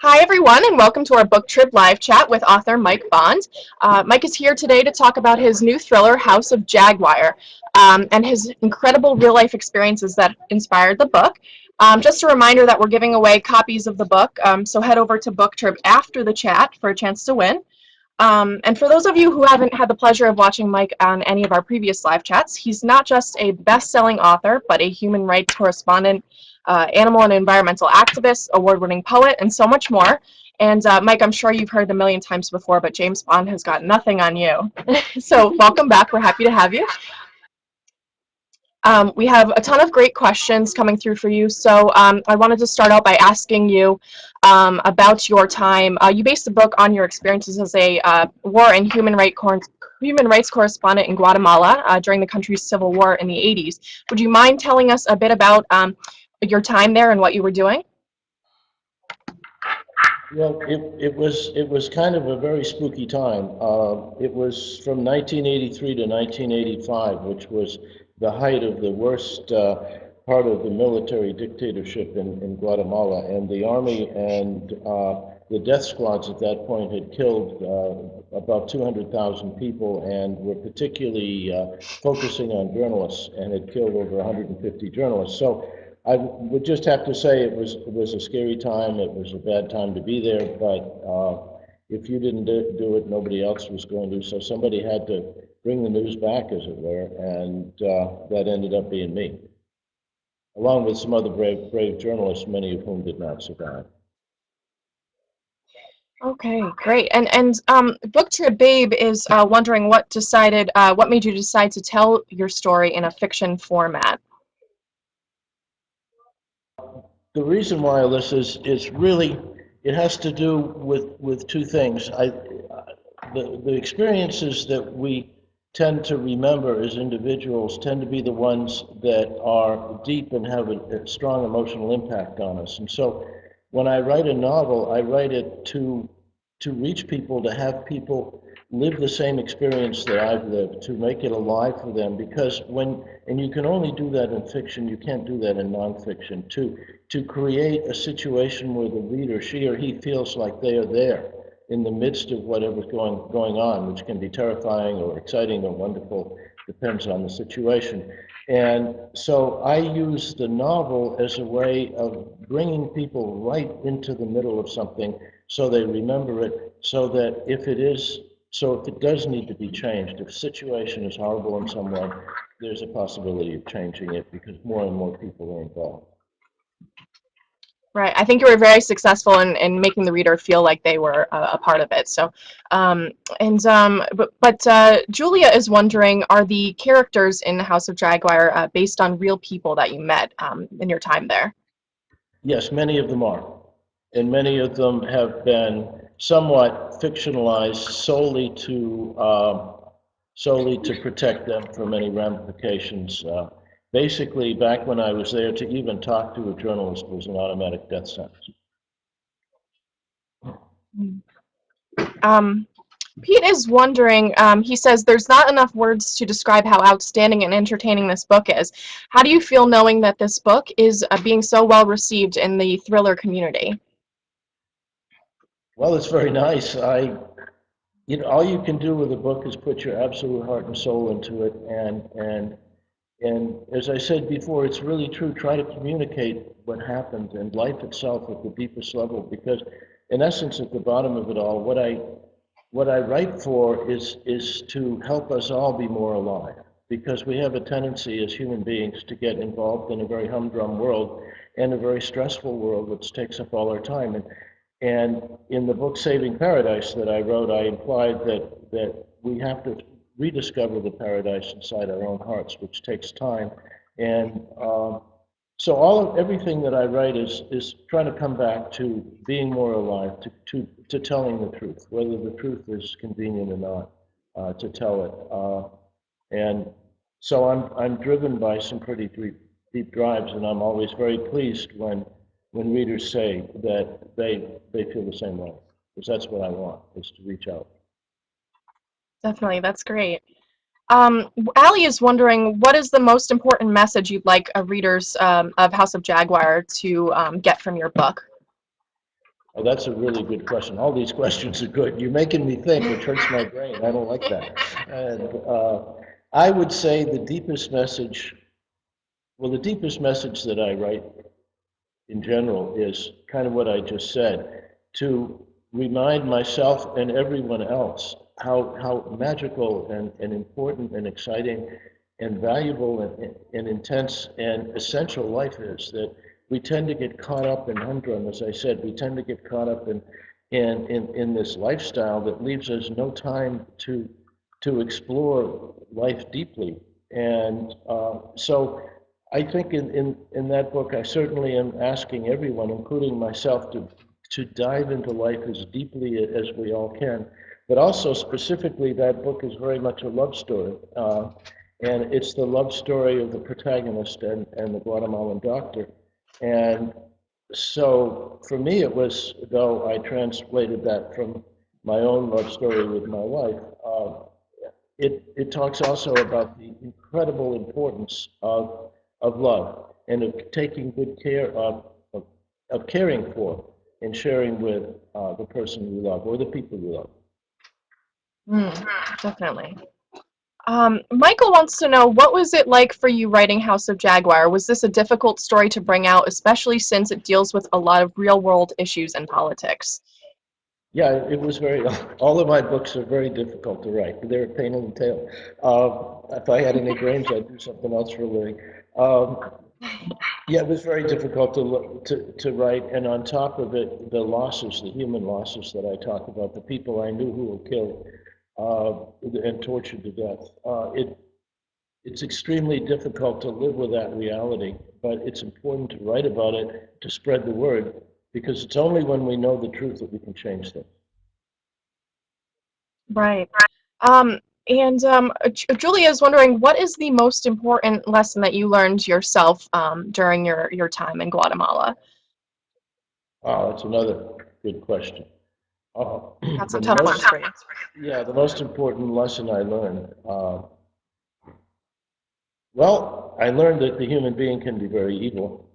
Hi, everyone, and welcome to our BookTrib live chat with author Mike Bond. Mike is here today to talk about his new thriller, House of Jaguar, and his incredible real-life experiences that inspired the book. Just a reminder that we're giving away copies of the book, so head over to BookTrib after the chat for a chance to win. And for those of you who haven't had the pleasure of watching Mike on any of our previous live chats, he's not just a best-selling author, but a human rights correspondent, animal and environmental activist, award-winning poet, and so much more. And Mike, I'm sure you've heard it a million times before, but James Bond has got nothing on you. So welcome back. We're happy to have you. We have a ton of great questions coming through for you. So I wanted to start out by asking you about your time. You based the book on your experiences as a war and human rights correspondent in Guatemala during the country's civil war in the 80s. Would you mind telling us a bit about your time there and what you were doing? Well, it was kind of a very spooky time. It was from 1983 to 1985, which was the height of the worst part of the military dictatorship in Guatemala, and the army and the death squads at that point had killed about 200,000 people, and were particularly focusing on journalists, and had killed over 150 journalists. So I would just have to say it was a scary time. It was a bad time to be there, but if you didn't do it, nobody else was going to. So somebody had to bring the news back, as it were, and that ended up being me, along with some other brave journalists, many of whom did not survive. Okay, great. And BookTrib Babe is wondering what made you decide to tell your story in a fiction format. The reason why, Alyssa, is really, it has to do with two things. The experiences that we tend to remember as individuals tend to be the ones that are deep and have a strong emotional impact on us. And so when I write a novel, I write it to reach people, to have people live the same experience that I've lived, to make it alive for them. Because and you can only do that in fiction, you can't do that in nonfiction, to create a situation where the reader, she or he, feels like they are there in the midst of whatever's going on, which can be terrifying or exciting or wonderful, depends on the situation. And so I use the novel as a way of bringing people right into the middle of something, so they remember it, so that if it does need to be changed, if the situation is horrible in some way, there's a possibility of changing it because more and more people are involved. Right. I think you were very successful in making the reader feel like they were a part of it. So, Julia is wondering, are the characters in the House of Jaguar based on real people that you met in your time there? Yes, many of them are. And many of them have been somewhat fictionalized solely to protect them from any ramifications. Basically, back when I was there, to even talk to a journalist was an automatic death sentence. Pete is wondering, he says, there's not enough words to describe how outstanding and entertaining this book is. How do you feel knowing that this book is being so well received in the thriller community? Well, it's very nice. All you can do with a book is put your absolute heart and soul into it, and as I said before, it's really true. Try to communicate what happened and life itself at the deepest level, because in essence, at the bottom of it all, what I write for is to help us all be more alive, because we have a tendency as human beings to get involved in a very humdrum world and a very stressful world which takes up all our time. And in the book Saving Paradise that I wrote, I implied that we have to rediscover the paradise inside our own hearts, which takes time. And so everything that I write is trying to come back to being more alive, to telling the truth, whether the truth is convenient or not, to tell it. And so I'm driven by some pretty deep drives, and I'm always very pleased when readers say that they feel the same way, because that's what I want, is to reach out. Definitely, that's great. Allie is wondering, what is the most important message you'd like readers of House of Jaguar to get from your book? Oh, that's a really good question. All these questions are good. You're making me think, which hurts my brain. I don't like that. And I would say the deepest message, well, the deepest message that I write in general is kind of what I just said, to remind myself and everyone else how magical and important and exciting and valuable and intense and essential life is, that we tend to get caught up in humdrum, as I said, we tend to get caught up in this lifestyle that leaves us no time to explore life deeply. And so I think in that book, I certainly am asking everyone, including myself, to dive into life as deeply as we all can. But also specifically, that book is very much a love story. And it's the love story of the protagonist and the Guatemalan doctor. And so for me, it was, though I translated that from my own love story with my wife, it talks also about the incredible importance of love and of taking good care of caring for and sharing with the person you love or the people you love. Definitely. Michael wants to know, what was it like for you writing House of Jaguar? Was this a difficult story to bring out, especially since it deals with a lot of real-world issues and politics? Yeah, it was very, all of my books are very difficult to write. They're a pain in the tail. If I had any brains, I'd do something else for a living. Yeah, it was very difficult to write, and on top of it, the losses, the human losses that I talk about, the people I knew who were killed and tortured to death. It's extremely difficult to live with that reality, but it's important to write about it, to spread the word, because it's only when we know the truth that we can change things. Right. Um, Julia is wondering, what is the most important lesson that you learned yourself during your time in Guatemala? Oh, that's another good question. Got The some tough most, ones for you. yeah, the most important lesson I learned, well, I learned that the human being can be very evil,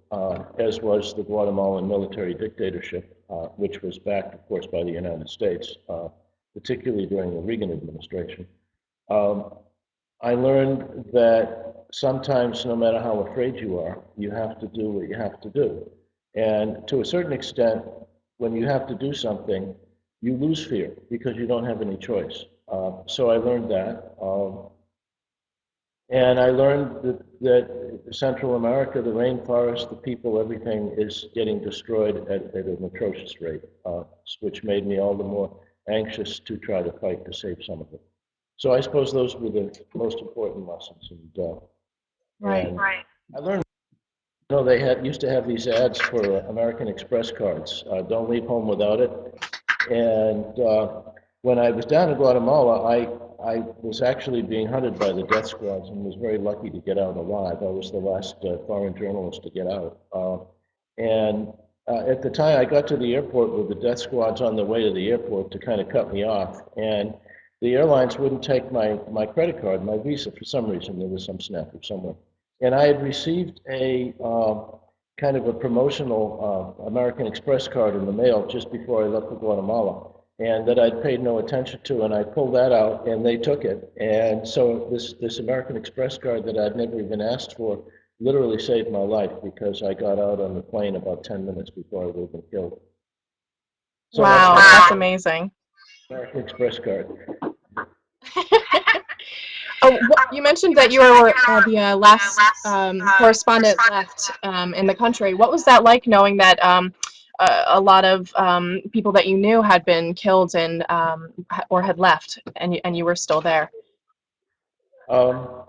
as was the Guatemalan military dictatorship, which was backed, of course, by the United States, particularly during the Reagan administration. Um, I learned that sometimes, no matter how afraid you are, you have to do what you have to do. And to a certain extent, when you have to do something, you lose fear because you don't have any choice. So I learned that. And I learned that Central America, the rainforest, the people, everything is getting destroyed at an atrocious rate, which made me all the more anxious to try to fight to save some of it. So I suppose those were the most important lessons. Right. And I learned, you know, they used to have these ads for American Express cards. Don't leave home without it. And when I was down in Guatemala, I was actually being hunted by the death squads and was very lucky to get out alive. I was the last foreign journalist to get out. And at the time, I got to the airport with the death squads on the way to the airport to kind of cut me off. And the airlines wouldn't take my credit card, my Visa, for some reason. There was some snafu somewhere. And I had received a kind of a promotional American Express card in the mail just before I left for Guatemala, and that I'd paid no attention to, and I pulled that out, and they took it. And so this American Express card that I'd never even asked for literally saved my life, because I got out on the plane about 10 minutes before I would have been killed. So Wow, that's amazing. American Express card. Oh, you mentioned that you were the last correspondent left in the country. What was that like, knowing that a lot of people that you knew had been killed and or had left, and you were still there? Um,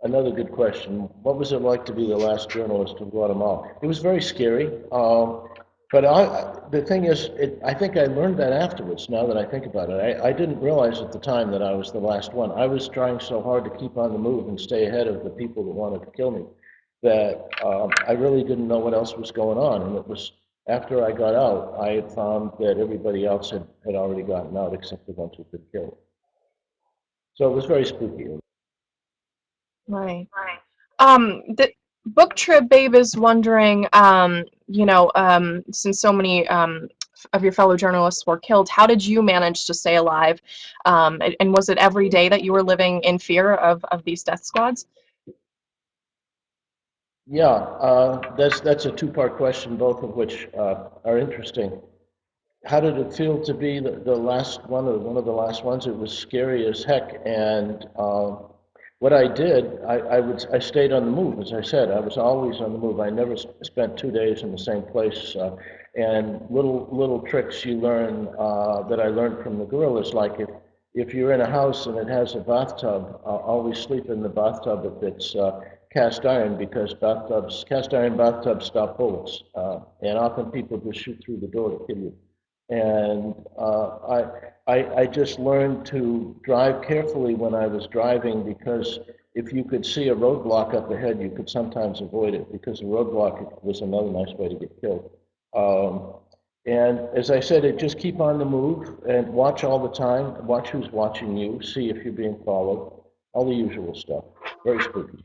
Another good question. What was it like to be the last journalist in Guatemala? It was very scary. But the thing is, I think I learned that afterwards, now that I think about it. I didn't realize at the time that I was the last one. I was trying so hard to keep on the move and stay ahead of the people that wanted to kill me that I really didn't know what else was going on. And it was after I got out, I had found that everybody else had already gotten out except the ones who'd been killed. So it was very spooky. Right. The BookTrib Babe is wondering, since so many of your fellow journalists were killed. How did you manage to stay alive? And was it every day that you were living in fear of these death squads? Yeah, that's a two-part question, both of which are interesting. How did it feel to be the last one, or one of the last ones? It was scary as heck. And what I did, I stayed on the move. As I said, I was always on the move. I never spent 2 days in the same place. And little tricks you learn that I learned from the guerrillas, like if you're in a house and it has a bathtub, always sleep in the bathtub if it's cast iron, because cast iron bathtubs stop bullets. And often people just shoot through the door to kill you. And I just learned to drive carefully when I was driving, because if you could see a roadblock up ahead, you could sometimes avoid it, because a roadblock was another nice way to get killed. And as I said, just keep on the move and watch all the time. Watch who's watching you. See if you're being followed. All the usual stuff. Very spooky.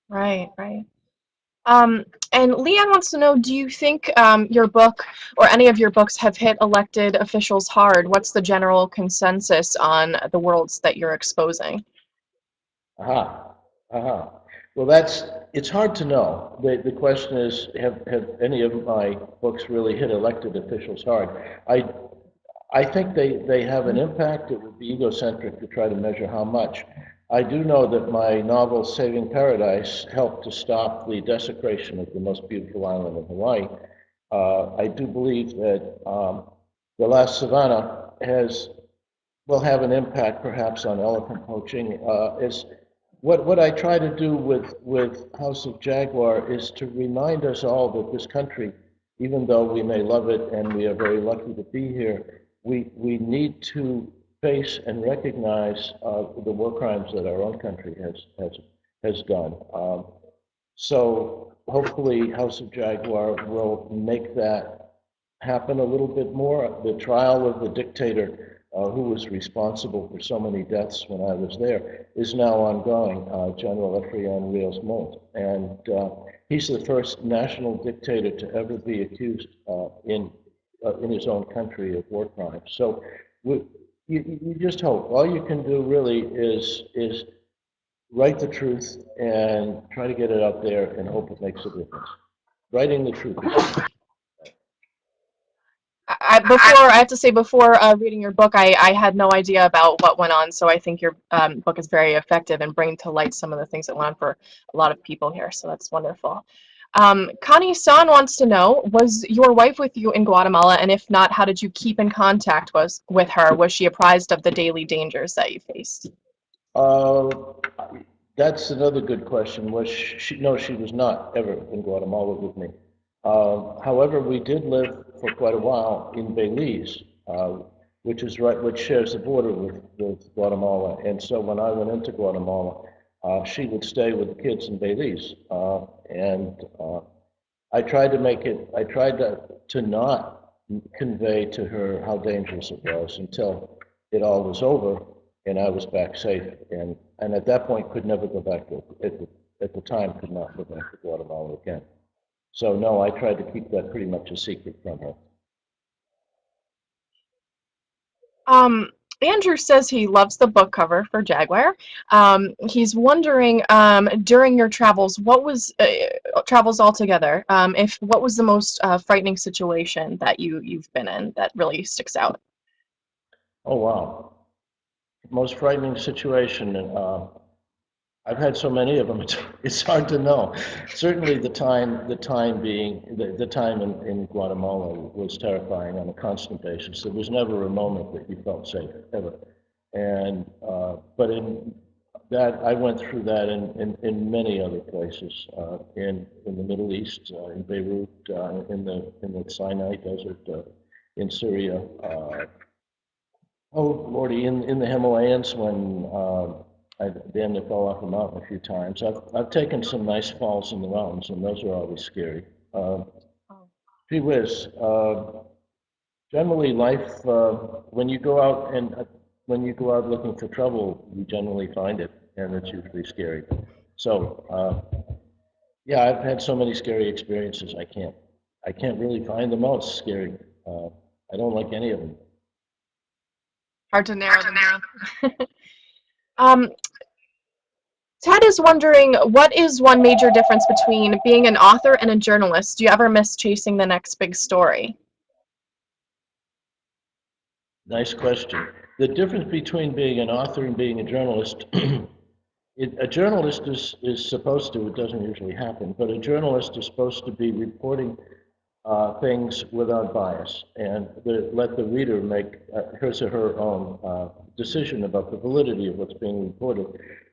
Right, right. Um, and Leanne wants to know, do you think your book or any of your books have hit elected officials hard? What's the general consensus on the worlds that you're exposing? Aha, aha. Well, it's hard to know. The question is, have any of my books really hit elected officials hard? I think they have an impact. It would be egocentric to try to measure how much. I do know that my novel, Saving Paradise, helped to stop the desecration of the most beautiful island in Hawaii. I do believe that The Last Savannah will have an impact perhaps on elephant poaching. Is what I try to do with House of Jaguar is to remind us all that this country, even though we may love it and we are very lucky to be here, we need to face and recognize the war crimes that our own country has done. So hopefully House of Jaguar will make that happen a little bit more. The trial of the dictator who was responsible for so many deaths when I was there is now ongoing, General Efrain Rios-Montt. And he's the first national dictator to ever be accused in his own country of war crimes. So you just hope. All you can do really is write the truth and try to get it out there and hope it makes a difference. Writing the truth. I have to say, before reading your book, I had no idea about what went on. So I think your book is very effective in bringing to light some of the things that went on for a lot of people here. So that's wonderful. Connie San wants to know, was your wife with you in Guatemala? And if not, how did you keep in contact with her? Was she apprised of the daily dangers that you faced? Uh, that's another good question. Was she? No, she was not ever in Guatemala with me. However, we did live for quite a while in Belize, which shares the border with Guatemala. And so when I went into Guatemala, she would stay with the kids in Belize. And I tried to not convey to her how dangerous it was until it all was over and I was back safe. And at that point, could never go back at the time, could not go back to Guatemala again. So no, I tried to keep that pretty much a secret from her. Um, Andrew says he loves the book cover for Jaguar. He's wondering, during your travels, what was travels altogether? If what was the most frightening situation that you've been in that really sticks out? Oh, wow. Most frightening situation. I've had so many of them, it's hard to know. Certainly the time in Guatemala was terrifying on a constant basis. There was never a moment that you felt safe, ever. And, but in that, I went through that in many other places, in the Middle East, in Beirut, in the Sinai Desert, in Syria, oh, Lordy, in the Himalayas when I damn near fell off a mountain a few times. I've taken some nice falls in the mountains, and those are always scary. Gee whiz, generally life, when you go out looking for trouble, you generally find it, and it's usually scary. So, yeah, I've had so many scary experiences, I can't I can't really find them out scary. I don't like any of them. Hard to narrow them down. Um, Ted is wondering, what is one major difference between being an author and a journalist? Do you ever miss chasing the next big story? Nice question. The difference between being an author and being a journalist, a journalist is supposed to, it doesn't usually happen, but a journalist is supposed to be reporting things without bias and let the reader make his or her own decision about the validity of what's being reported.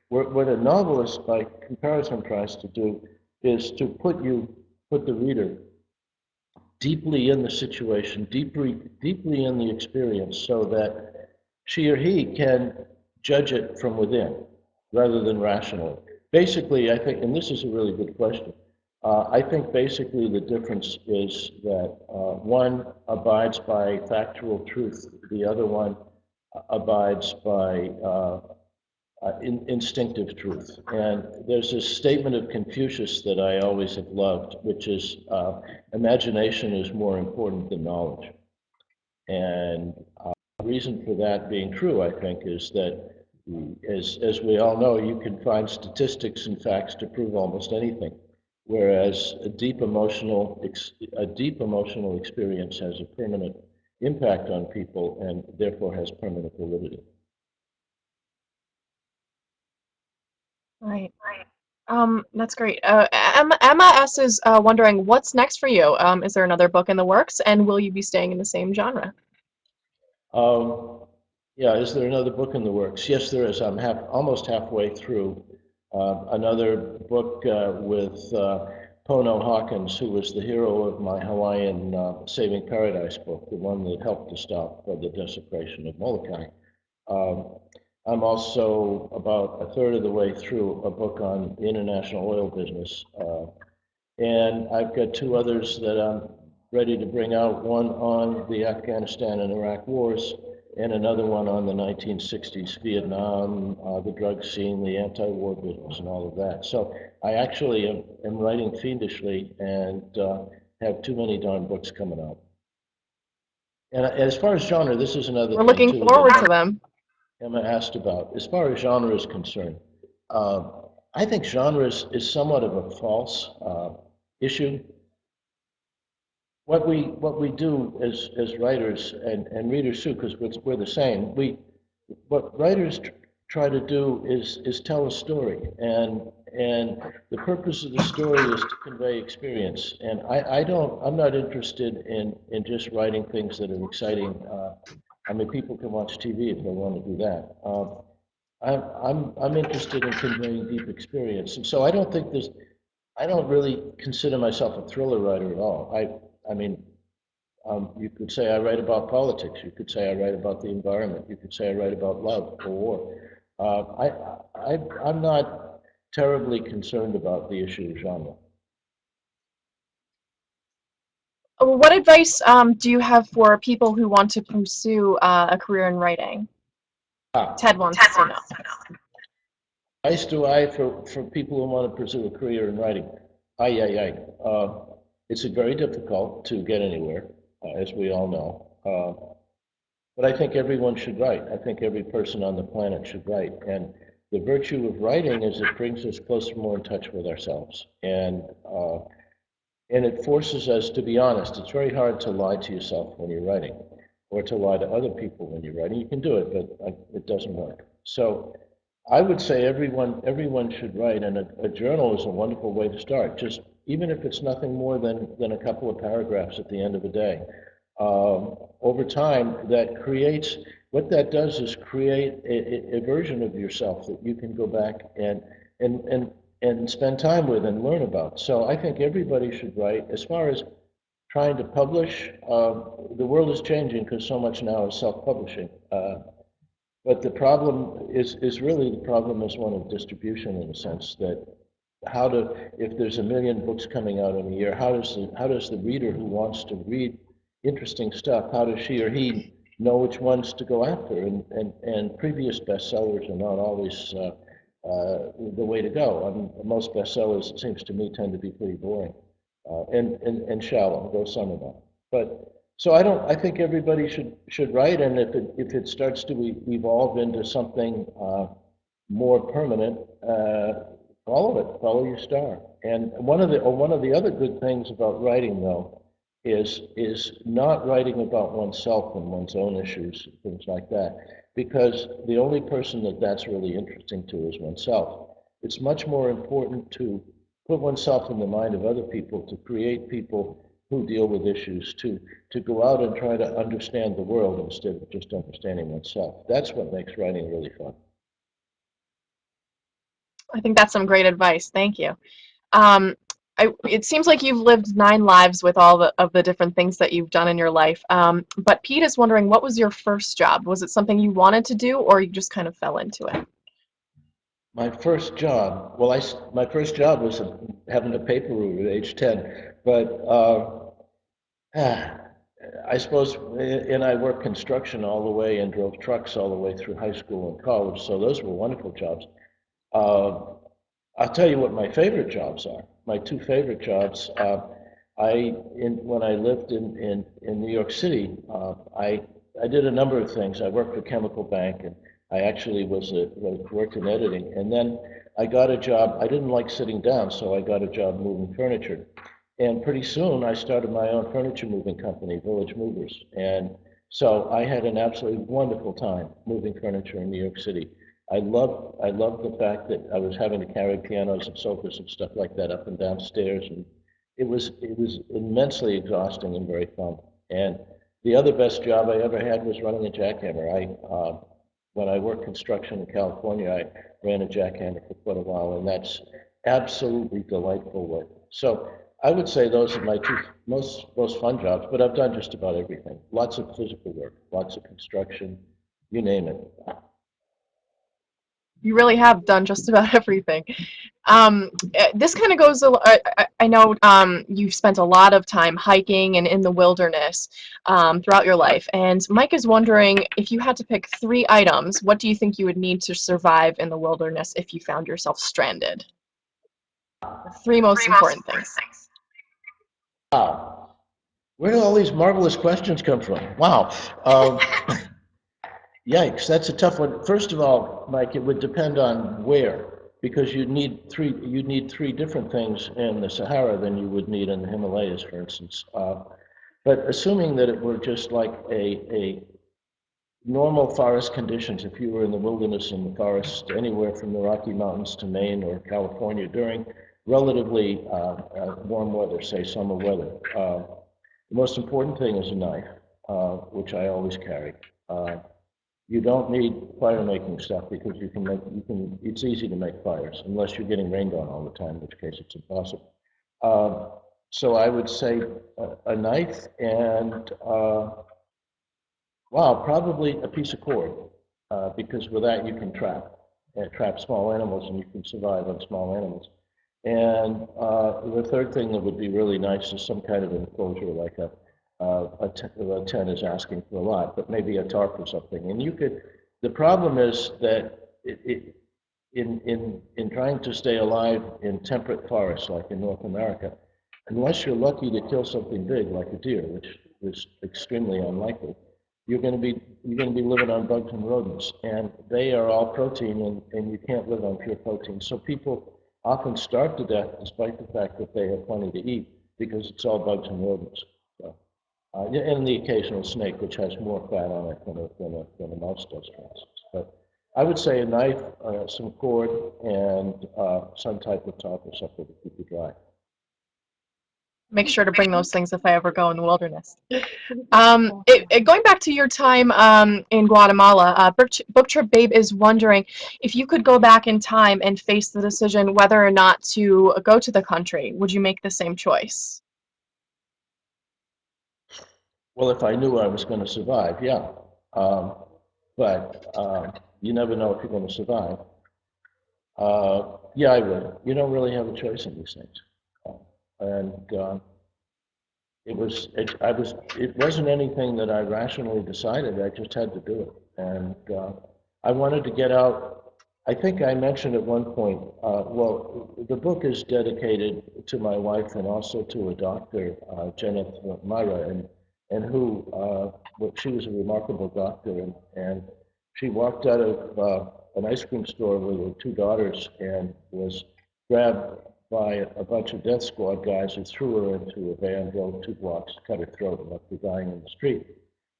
What a novelist, by comparison, tries to do is to put the reader deeply in the situation, deeply in the experience, so that she or he can judge it from within rather than rationally. Basically, I think, and this is a really good question, I think basically the difference is that one abides by factual truth, the other one abides by instinctive truth. And there's this statement of Confucius that I always have loved, which is imagination is more important than knowledge. And the reason for that being true, I think, is that as we all know, you can find statistics and facts to prove almost anything, whereas a deep emotional experience has a permanent impact on people and therefore has permanent validity. Right. That's great. Emma S. is wondering, what's next for you? Is there another book in the works, and will you be staying in the same genre? Um, yeah, is there another book in the works? Yes, there is. I'm almost halfway through another book with Pono Hawkins, who was the hero of my Hawaiian Saving Paradise book, the one that helped to stop the desecration of Molokai. Um, I'm also about a third of the way through a book on the international oil business. And I've got two others that I'm ready to bring out, one on the Afghanistan and Iraq wars, and another one on the 1960s Vietnam, the drug scene, the anti-war business, and all of that. So I actually am writing fiendishly and have too many darn books coming out. And as far as genre, this is another We're thing looking too forward to that them. Emma asked about. As far as genre is concerned, uh, I think genre is somewhat of a false issue. What we do as writers and readers too, because we're the same. What writers try to do is tell a story, and the purpose of the story is to convey experience. And I'm not interested in just writing things that are exciting. I mean, people can watch TV if they want to do that. I'm interested in conveying deep experience, and so I don't really consider myself a thriller writer at all. I mean, you could say I write about politics. You could say I write about the environment. You could say I write about love or war. I'm not terribly concerned about the issue of genre. What advice do you have for people who want to pursue a career in writing? Ah, Ted wants to know. advice do I for people who want to pursue a career in writing? Aye, aye, aye. It's very difficult to get anywhere, as we all know. But I think everyone should write. I think every person on the planet should write. And the virtue of writing is it brings us closer, more in touch with ourselves. And it forces us to be honest. It's very hard to lie to yourself when you're writing, or to lie to other people when you're writing. You can do it, but it doesn't work. So I would say everyone should write, and a journal is a wonderful way to start. Just even if it's nothing more than a couple of paragraphs at the end of the day. Over time, what that does is create a version of yourself that you can go back and, and, and spend time with and learn about. So I think everybody should write. As far as trying to publish, the world is changing because so much now is self-publishing. But the problem is really the problem is one of distribution in a sense that if there's a million books coming out in a year, how does the reader who wants to read interesting stuff, how does she or he know which ones to go after? And previous bestsellers are not always the way to go. I mean, most bestsellers, it seems to me, tend to be pretty boring. and shallow. There's some of that. But so I think everybody should write, and if it starts to evolve into something more permanent, follow it. Follow your star. And one of the other good things about writing, though, is not writing about oneself and one's own issues, things like that, because the only person that's really interesting to is oneself. It's much more important to put oneself in the mind of other people, to create people who deal with issues, to go out and try to understand the world instead of just understanding oneself. That's what makes writing really fun. I think that's some great advice. Thank you. Um, it seems like you've lived 9 lives with all of the different things that you've done in your life. But Pete is wondering, what was your first job? Was it something you wanted to do, or you just kind of fell into it? My first job, well, my first job was having a paper route at age 10, but I suppose, and I worked construction all the way and drove trucks all the way through high school and college, so those were wonderful jobs. Uh, I'll tell you what my favorite jobs are. My two favorite jobs. When I lived in New York City, I did a number of things. I worked for a chemical bank, and I actually worked in editing. And then I got a job. I didn't like sitting down, so I got a job moving furniture. And pretty soon, I started my own furniture moving company, Village Movers. And so I had an absolutely wonderful time moving furniture in New York City. I loved the fact that I was having to carry pianos and sofas and stuff like that up and down stairs, and it was immensely exhausting and very fun. And the other best job I ever had was running a jackhammer. When I worked construction in California, I ran a jackhammer for quite a while, and that's absolutely delightful work. So I would say those are my two most fun jobs, but I've done just about everything. Lots of physical work, lots of construction, you name it. You really have done just about everything. This kind of goes, I know you've spent a lot of time hiking and in the wilderness throughout your life, and Mike is wondering, if you had to pick 3 items, what do you think you would need to survive in the wilderness if you found yourself stranded? The 3 most important things. Wow. Where do all these marvelous questions come from? Wow. Um, Yikes, that's a tough one. First of all, Mike, it would depend on where, because you'd need three different things in the Sahara than you would need in the Himalayas, for instance. But assuming that it were just like a normal forest conditions, if you were in the wilderness in the forest anywhere from the Rocky Mountains to Maine or California during relatively warm weather, say summer weather, the most important thing is a knife, which I always carry. You don't need fire making stuff because it's easy to make fires unless you're getting rained on all the time, in which case it's impossible. So I would say a knife and, wow, probably a piece of cord, because with that you can trap small animals and you can survive on small animals. And the third thing that would be really nice is some kind of enclosure, like a tent is asking for a lot, but maybe a tarp or something. And the problem is that in trying to stay alive in temperate forests, like in North America, unless you're lucky to kill something big like a deer, which is extremely unlikely, you're going to be living on bugs and rodents, and they are all protein, and you can't live on pure protein. So people often starve to death despite the fact that they have plenty to eat because it's all bugs and rodents. So, yeah, and the occasional snake, which has more fat on it than a mouse does, for instance. But I would say a knife, some cord, and some type of top or something to keep you dry. Make sure to bring those things if I ever go in the wilderness. Going back to your time in Guatemala, BookTrib Babe is wondering if you could go back in time and face the decision whether or not to go to the country, would you make the same choice? Well, if I knew I was going to survive, yeah. Um, but you never know if you're going to survive. Yeah, I would. You don't really have a choice in these things. And it wasn't anything that I rationally decided. I just had to do it. And I wanted to get out. I think I mentioned at one point, well, the book is dedicated to my wife and also to a doctor, Jeneth Myra, and who, well, she was a remarkable doctor, and she walked out of an ice cream store with her two daughters and was grabbed by a bunch of death squad guys who threw her into a van, drove 2 blocks, cut her throat, and left her dying in the street.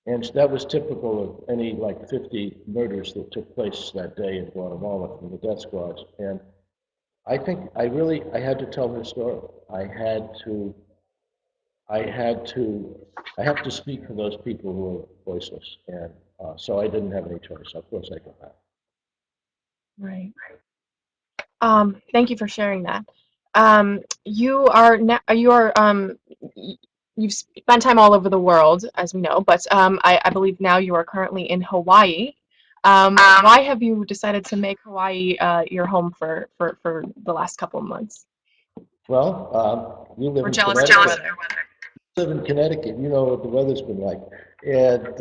And that was typical of any like 50 murders that took place that day in Guatemala from the death squads. And I think I had to tell her story. I have to speak for those people who are voiceless. And so I didn't have any choice. Of course I go back. Right. Thank you for sharing that. You've spent time all over the world, as we know, but I believe now you are currently in Hawaii. Why have you decided to make Hawaii your home for the last couple of months? Well, we live We're in jealous of Connecticut. the weather. Live in Connecticut, you know what the weather's been like. And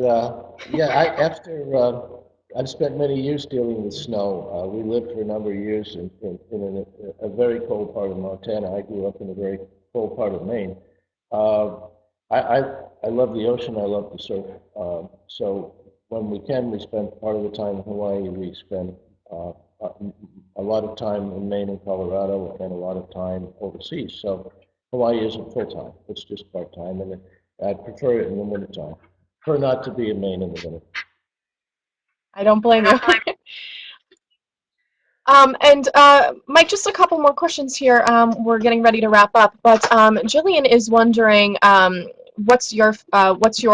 yeah, I've spent many years dealing with snow. We lived for a number of years in a very cold part of Montana. I grew up in a very cold part of Maine. Uh, I love the ocean. I love to surf. So when we can, we spend part of the time in Hawaii. We spend a, a lot of time in Maine and Colorado, and a lot of time overseas. So Hawaii isn't full time; it's just part time, and I prefer it in the wintertime. Prefer not to be in Maine in the winter. I don't blame you. And Mike, just a couple more questions here. We're getting ready to wrap up, but Jillian is wondering, what's your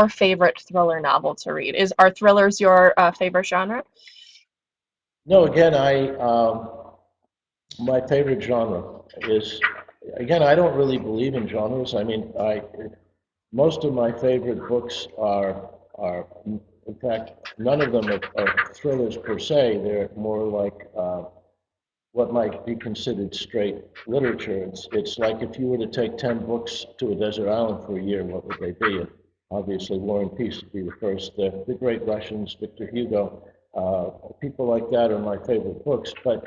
favorite thriller novel to read? Are thrillers your favorite genre? No, again, my favorite genre is, again, I don't really believe in genres. I mean, most of my favorite books are, in fact, none of them are thrillers per se. They're more like what might be considered straight literature. It's like if you were to take 10 books to a desert island for a year, what would they be? And obviously, War and Peace would be the first. The Great Russians, Victor Hugo, people like that are my favorite books. But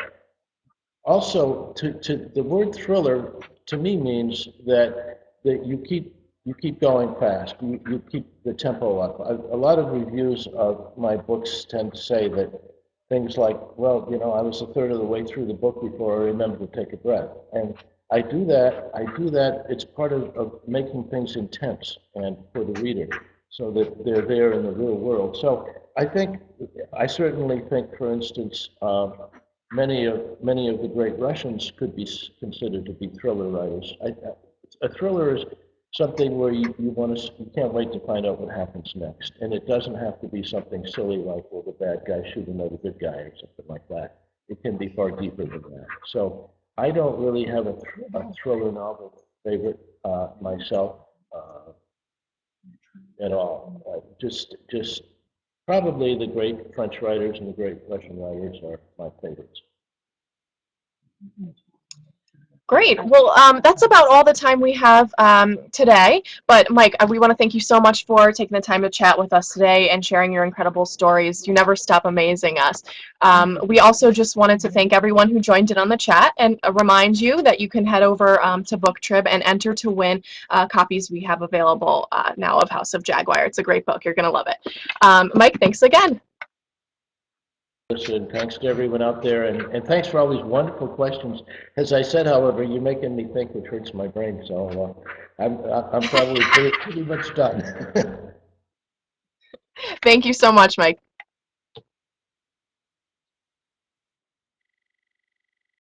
also, to the word thriller to me means that you keep going fast. You keep the tempo up. A lot of reviews of my books tend to say that things like, well, you know, I was a third of the way through the book before I remembered to take a breath. And I do that. It's part of making things intense and for the reader, so that they're there in the real world. So I certainly think, for instance, many of the great Russians could be considered to be thriller writers. A thriller is something where you can't wait to find out what happens next, and it doesn't have to be something silly like, well, the bad guy shoot another good guy or something like that. It can be far deeper than that. So I don't really have a thriller novel favorite myself at all. Just probably the great French writers and the great Russian writers are my favorites. Great. Well, that's about all the time we have today. But Mike, we want to thank you so much for taking the time to chat with us today and sharing your incredible stories. You never stop amazing us. We also just wanted to thank everyone who joined in on the chat and remind you that you can head over to BookTrib and enter to win copies we have available now of House of Jaguar. It's a great book. You're going to love it. Mike, thanks again. Listen, thanks to everyone out there, and thanks for all these wonderful questions. As I said, however, you're making me think, which hurts my brain, so I'm probably pretty much done. Thank you so much, Mike.